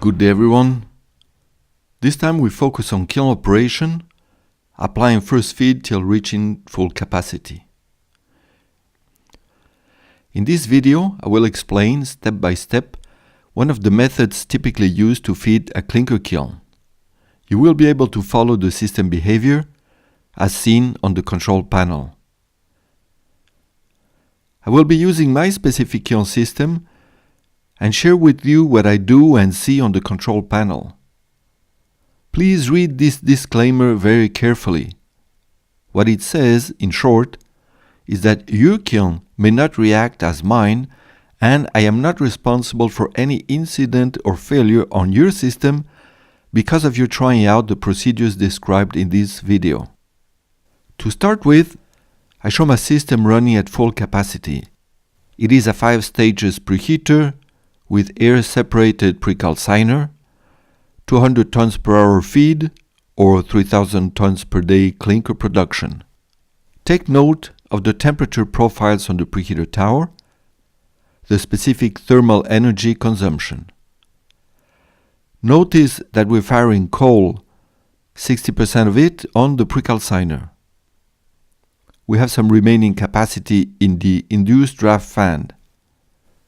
Good day everyone. This time we focus on kiln operation, applying first feed till reaching full capacity. In this video I will explain step by step one of the methods typically used to feed a clinker kiln. You will be able to follow the system behavior as seen on the control panel. I will be using my specific kiln system and share with you what I do and see on the control panel. Please read this disclaimer very carefully. What it says, in short, is that your kiln may not react as mine, and I am not responsible for any incident or failure on your system because of your trying out the procedures described in this video. To start with, I show my system running at full capacity. It is a 5 stages preheater with air-separated pre-calciner, 200 tons per hour feed, or 3000 tons per day clinker production. Take note of the temperature profiles on the preheater tower, the specific thermal energy consumption. Notice that we're firing coal, 60% of it on the pre-calciner. We have some remaining capacity in the induced draft fan.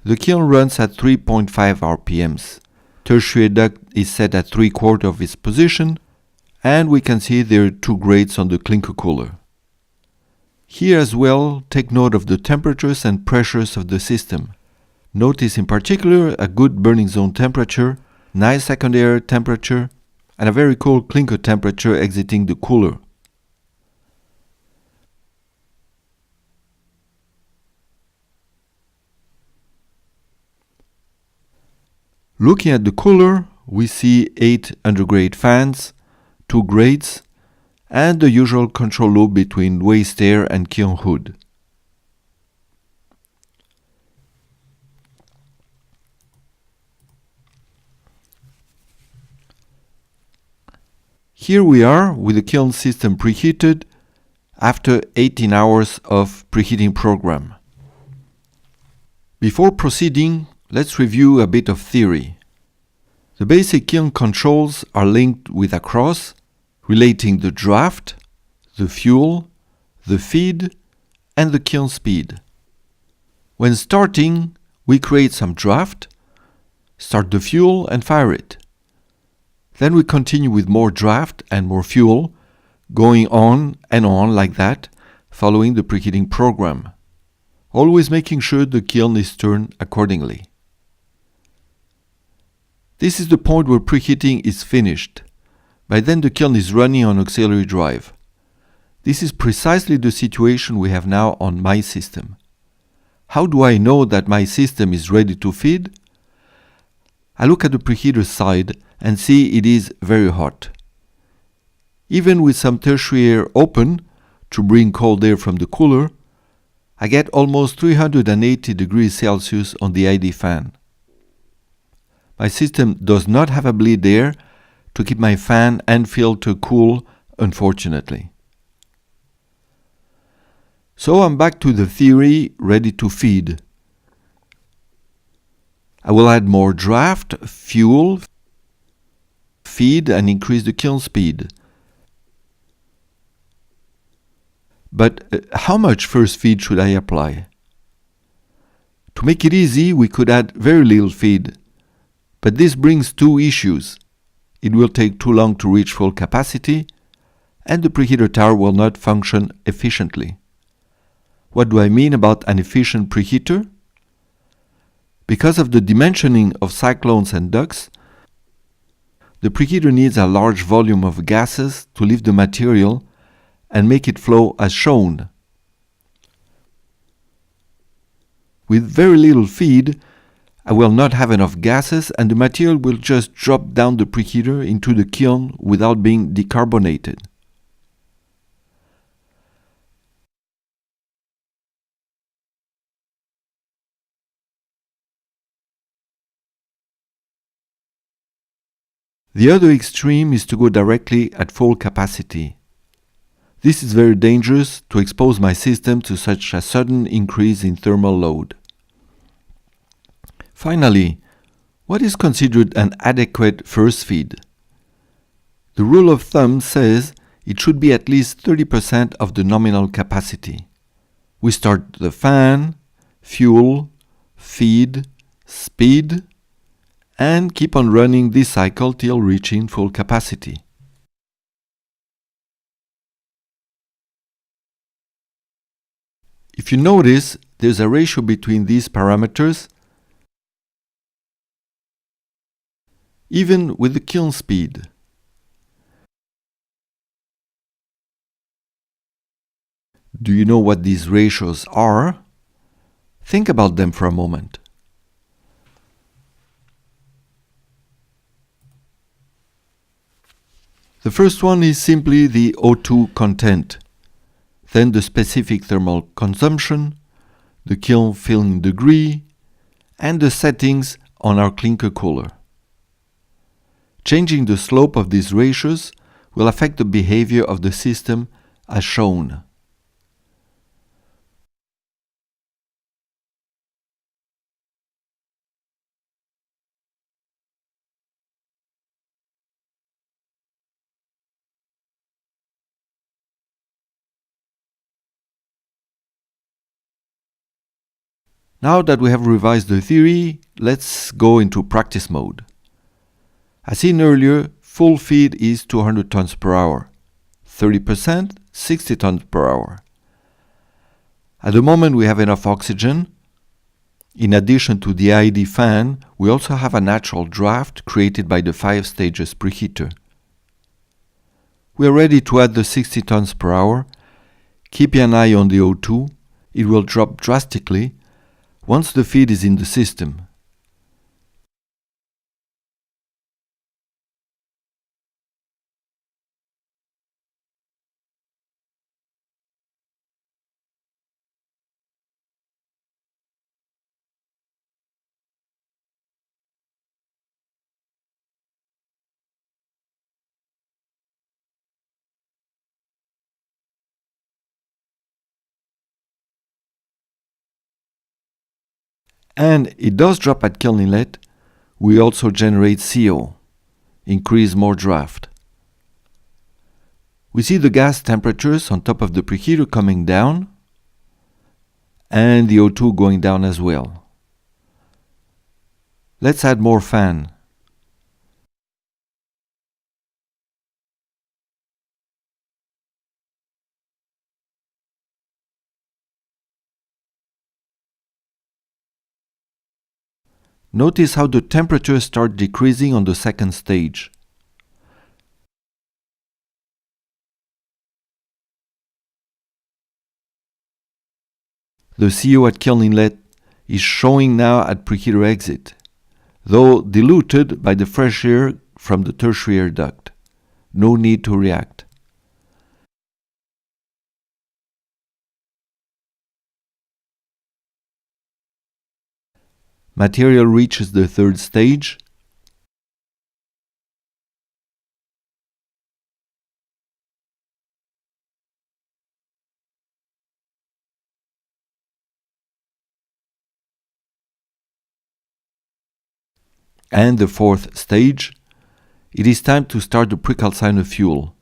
The kiln runs at 3.5 RPMs. Tertiary duct is set at 3/4 of its position, and we can see there are 2 grates on the clinker cooler. Here as well, take note of the temperatures and pressures of the system. Notice in particular a good burning zone temperature, nice secondary temperature, and a very cool clinker temperature exiting the cooler. Looking at the cooler, we see 8 undergrade fans, 2 grates, and the usual control loop between waste air and kiln hood. Here we are with the kiln system preheated after 18 hours of preheating program. Before proceeding, let's review a bit of theory. The basic kiln controls are linked with a cross relating the draft, the fuel, the feed, and the kiln speed. When starting, we create some draft, start the fuel and fire it. Then we continue with more draft and more fuel, going on and on like that, following the preheating program, always making sure the kiln is turned accordingly. This is the point where preheating is finished. By then the kiln is running on auxiliary drive. This is precisely the situation we have now on my system. How do I know that my system is ready to feed? I look at the preheater side and see it is very hot. Even with some tertiary air open to bring cold air from the cooler, I get almost 380 degrees Celsius on the ID fan. My system does not have a bleed air to keep my fan and filter cool, unfortunately. So I'm back to the theory, ready to feed. I will add more draft, fuel, feed, and increase the kiln speed. But how much first feed should I apply? To make it easy, we could add very little feed. But this brings 2 issues. It will take too long to reach full capacity, and the preheater tower will not function efficiently. What do I mean about an efficient preheater? Because of the dimensioning of cyclones and ducts, the preheater needs a large volume of gases to lift the material and make it flow as shown. With very little feed, I will not have enough gases and the material will just drop down the preheater into the kiln without being decarbonated. The other extreme is to go directly at full capacity. This is very dangerous to expose my system to such a sudden increase in thermal load. Finally, What is considered an adequate first feed? The rule of thumb says it should be at least 30% of the nominal capacity. We start the fan, fuel, feed, speed, and keep on running this cycle till reaching full capacity. If you notice, there's a ratio between these parameters, even with the kiln speed. Do you know what these ratios are? Think about them for a moment. The first one is simply the O2 content, then the specific thermal consumption, the kiln filling degree, and the settings on our clinker cooler. Changing the slope of these ratios will affect the behavior of the system as shown. Now that we have revised the theory, let's go into practice mode. As seen earlier, full feed is 200 tons per hour, 30%, 60 tons per hour. At the moment we have enough oxygen. In addition to the ID fan, we also have a natural draft created by the 5 stages preheater. We are ready to add the 60 tons per hour. Keeping an eye on the O2, it will drop drastically once the feed is in the system. And it does drop at kiln inlet. We also generate CO, increase more draft. We see the gas temperatures on top of the preheater coming down, and the O2 going down as well. Let's add more fan. Notice how the temperatures start decreasing on the second stage. The CO at kiln inlet is showing now at preheater exit, though diluted by the fresh air from the tertiary air duct. No need to react. Material reaches the third stage. And the fourth stage. It is time to start the pre-calciner fuel.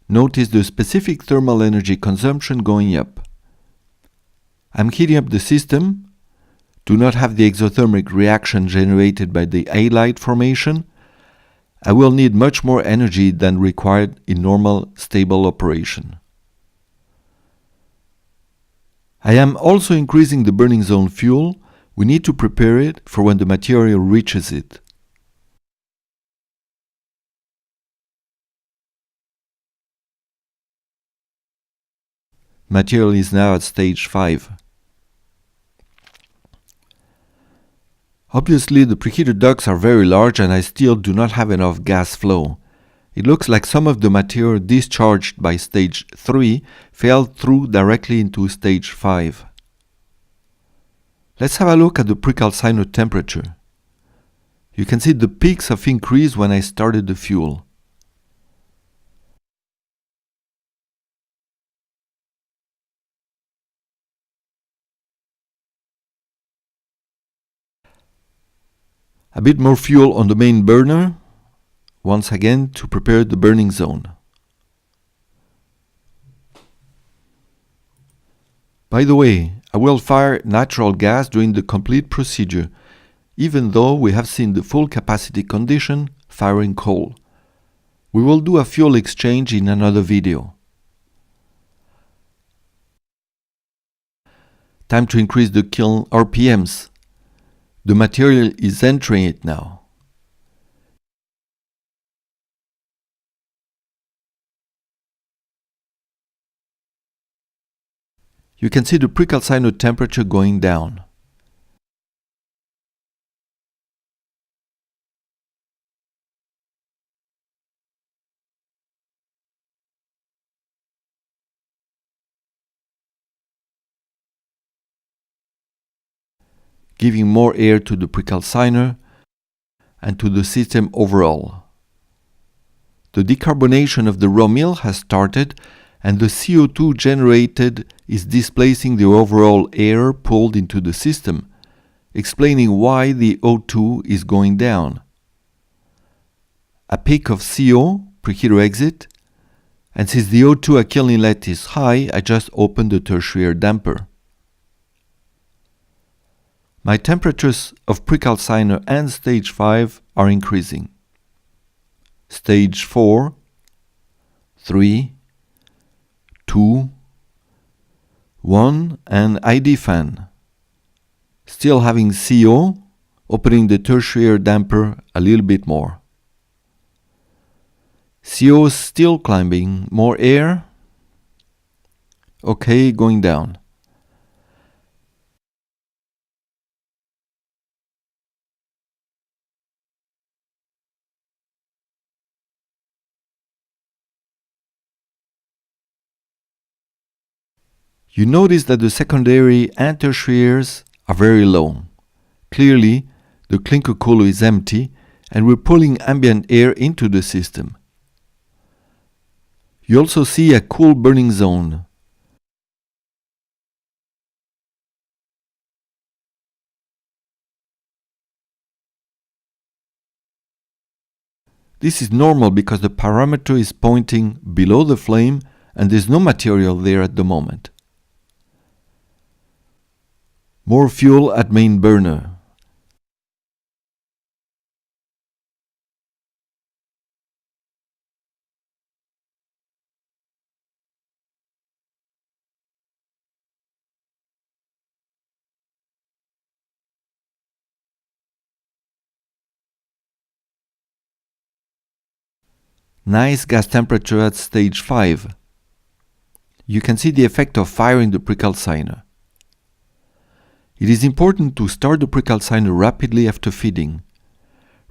Notice the specific thermal energy consumption going up. I'm heating up the system. Do not have the exothermic reaction generated by the halide formation. I will need much more energy than required in normal stable operation. I am also increasing the burning zone fuel. We need to prepare it for when the material reaches it. Material is now at stage 5. Obviously the preheater ducts are very large and I still do not have enough gas flow. It looks like some of the material discharged by stage 3 fell through directly into stage 5. Let's have a look at the pre-calciner temperature. You can see the peaks of increase when I started the fuel. A bit more fuel on the main burner, once again to prepare the burning zone. By the way, I will fire natural gas during the complete procedure, even though we have seen the full capacity condition firing coal. We will do a fuel exchange in another video. Time to increase the kiln RPMs. The material is entering it now. You can see the pre-calciner temperature going down. Giving more air to the pre-calciner and to the system overall. The decarbonation of the raw mill has started, and the CO2 generated is displacing the overall air pulled into the system, explaining why the O2 is going down. A peak of CO, preheater exit, and since the O2 at kiln inlet is high, I just opened the tertiary damper. My temperatures of pre-calciner and stage 5 are increasing. Stage 4, 3, 2, 1, and ID fan. Still having CO, opening the tertiary damper a little bit more. CO still climbing, more air. Okay, going down. You notice that the secondary and tertiaries are very low. Clearly, the clinker cooler is empty and we're pulling ambient air into the system. You also see a cool burning zone. This is normal because the parameter is pointing below the flame and there's no material there at the moment. More fuel at main burner. Nice gas temperature at stage 5. You can see the effect of firing the pre-calciner. It is important to start the pre-calciner rapidly after feeding.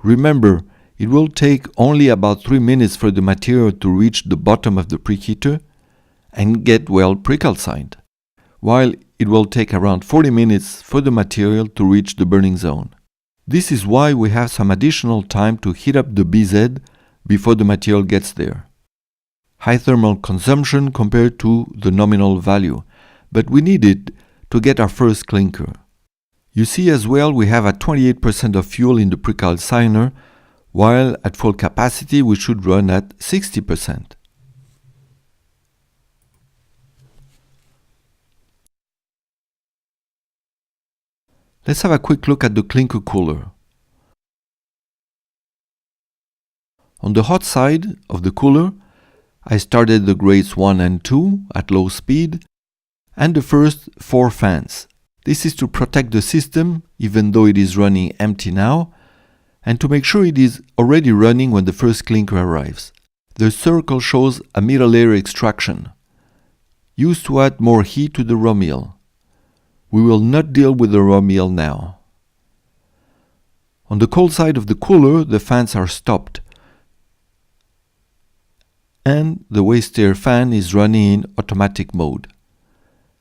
Remember, it will take only about 3 minutes for the material to reach the bottom of the preheater and get well pre-calcined, while it will take around 40 minutes for the material to reach the burning zone. This is why we have some additional time to heat up the BZ before the material gets there. High thermal consumption compared to the nominal value, but we need it to get our first clinker. You see as well we have a 28% of fuel in the pre-calciner, while at full capacity we should run at 60%. Let's have a quick look at the clinker cooler. On the hot side of the cooler, I started the grades 1 and 2 at low speed and the first 4 fans. This is to protect the system even though it is running empty now, and to make sure it is already running when the first clinker arrives. The circle shows a middle layer extraction, used to add more heat to the raw meal. We will not deal with the raw meal now. On the cold side of the cooler, the fans are stopped, and the waste air fan is running in automatic mode.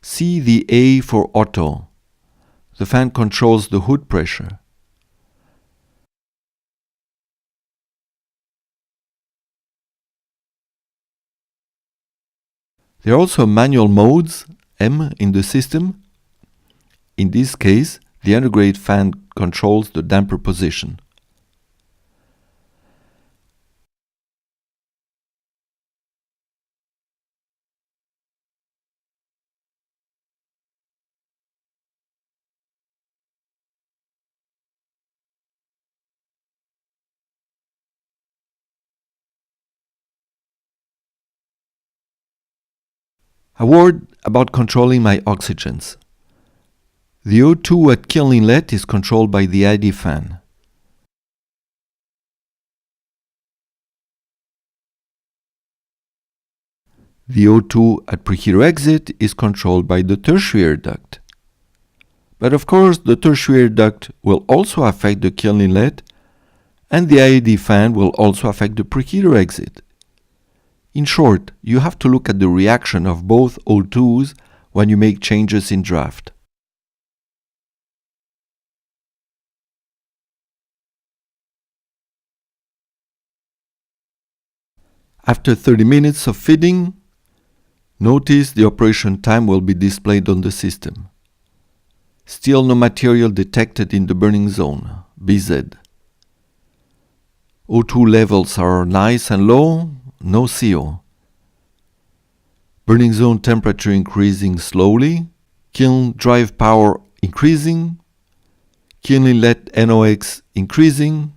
See the A for auto. The fan controls the hood pressure. There are also manual modes, M, in the system. In this case, the undergrade fan controls the damper position. A word about controlling my oxygens. The O2 at kiln inlet is controlled by the ID fan. The O2 at preheater exit is controlled by the tertiary duct. But of course, the tertiary duct will also affect the kiln inlet, and the ID fan will also affect the preheater exit. In short, you have to look at the reaction of both O2s when you make changes in draft. After 30 minutes of feeding, notice the operation time will be displayed on the system. Still no material detected in the burning zone, BZ. O2 levels are nice and low, no CO. Burning zone temperature increasing slowly, kiln drive power increasing, kiln inlet NOx increasing,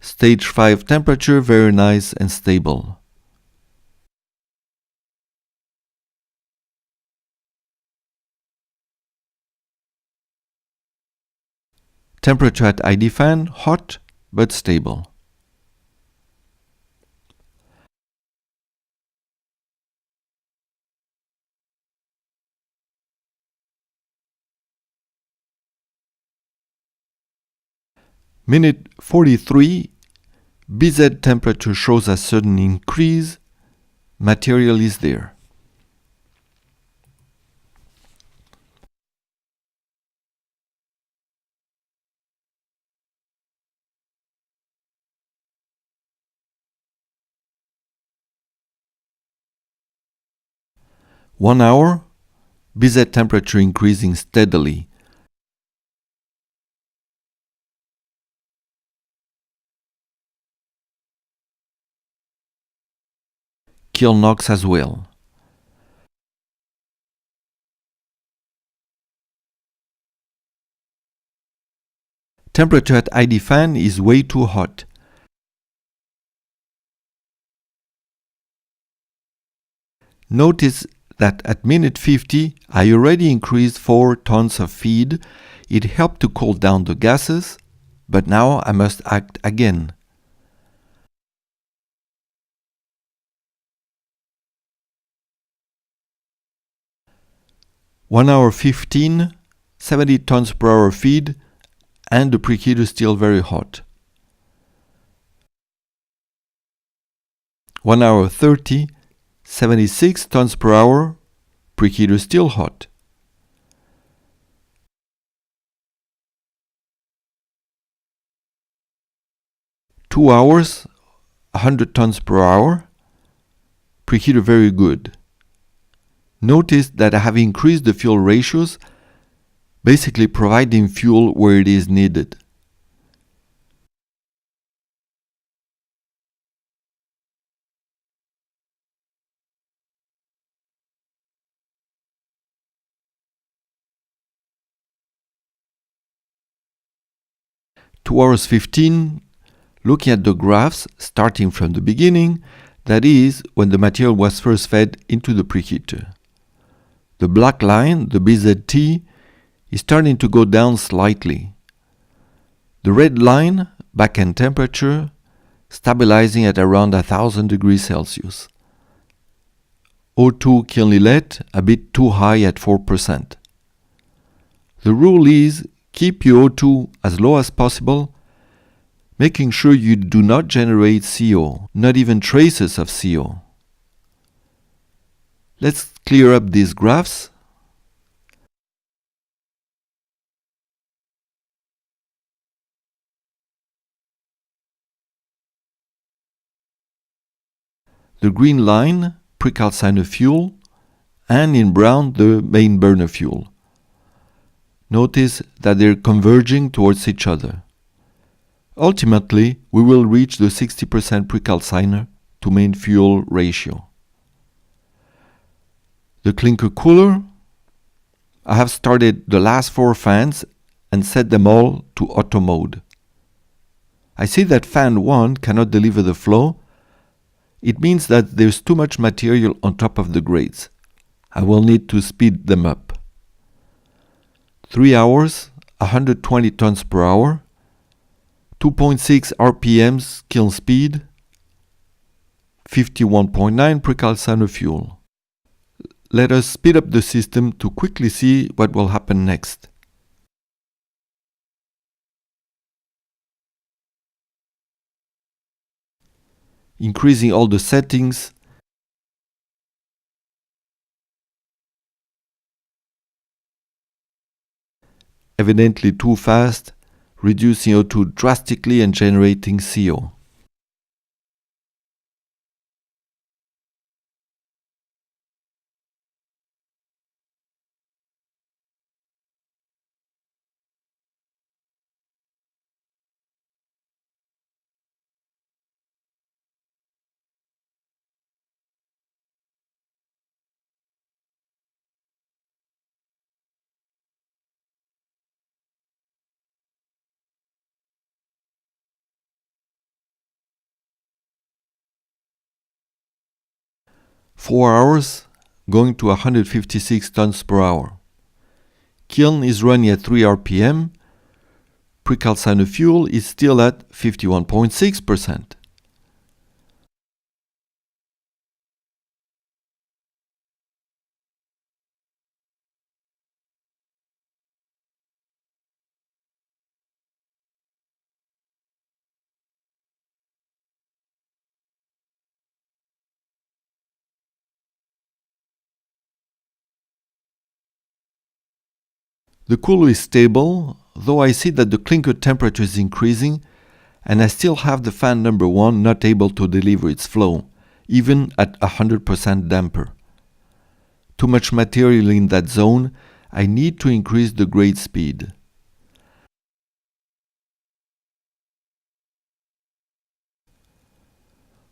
Stage 5 temperature very nice and stable. Temperature at ID fan hot but stable. Minute 43, BZ temperature shows a sudden increase. Material is there. One hour, BZ temperature increasing steadily. Kiln NOx as well. Temperature at ID fan is way too hot. Notice that at minute 50 I already increased 4 tons of feed. It helped to cool down the gases, but now I must act again. One hour 15, 70 tons per hour feed, and the preheater still very hot. 1 hour 30, 76 tons per hour, preheater still hot. Two hours, 100 tons per hour, preheater very good. Notice that I have increased the fuel ratios, basically providing fuel where it is needed. Two hours 15, looking at the graphs starting from the beginning, that is, when the material was first fed into the preheater. The black line, the BZT, is starting to go down slightly. The red line, back-end temperature, stabilizing at around 1000 degrees Celsius. O2 kiln inlet a bit too high at 4%. The rule is keep your O2 as low as possible, making sure you do not generate CO, not even traces of CO. Let's clear up these graphs. The green line, pre-calcinator fuel, and in brown, the main burner fuel. Notice that they're converging towards each other. Ultimately, we will reach the 60% pre-calciner to main fuel ratio. The clinker cooler, I have started the last 4 fans and set them all to auto mode. I see that fan 1 cannot deliver the flow. It means that there's too much material on top of the grades. I will need to speed them up. 3 hours, 120 tons per hour, 2.6 RPMs kiln speed, 51.9 precalciner fuel. Let us speed up the system to quickly see what will happen next. Increasing all the settings, evidently too fast, reducing CO2 drastically and generating CO. Four hours, going to 156 tons per hour. Kiln is running at 3 RPM. Precalciner fuel is still at 51.6%. The cooler is stable, though I see that the clinker temperature is increasing, and I still have the fan number 1 not able to deliver its flow, even at 100% damper. Too much material in that zone, I need to increase the grade speed.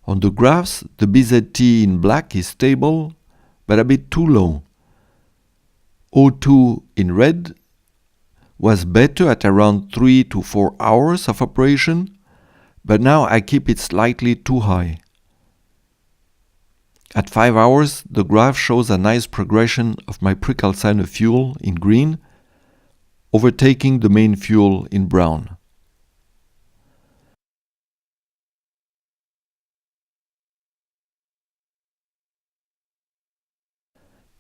On the graphs, the BZT in black is stable, but a bit too low. O2 in red was better at around 3 to 4 hours of operation, but now I keep it slightly too high. At 5 hours, the graph shows a nice progression of my precalciner fuel in green, overtaking the main fuel in brown.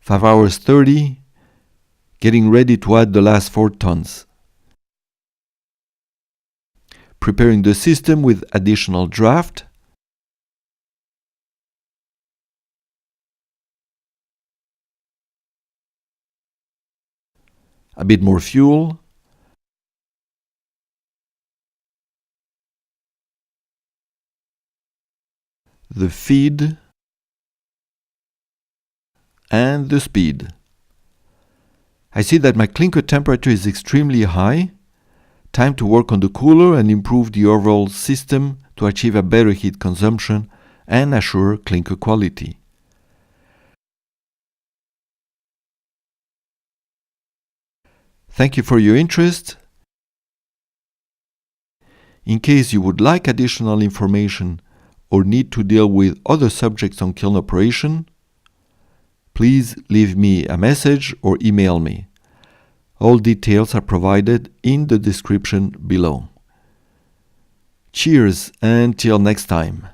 Five hours 30, getting ready to add the last 4 tons. Preparing the system with additional draft. A bit more fuel. The feed. And the speed. I see that my clinker temperature is extremely high. Time to work on the cooler and improve the overall system to achieve a better heat consumption and assure clinker quality. Thank you for your interest. In case you would like additional information or need to deal with other subjects on kiln operation, please leave me a message or email me. All details are provided in the description below. Cheers, until next time.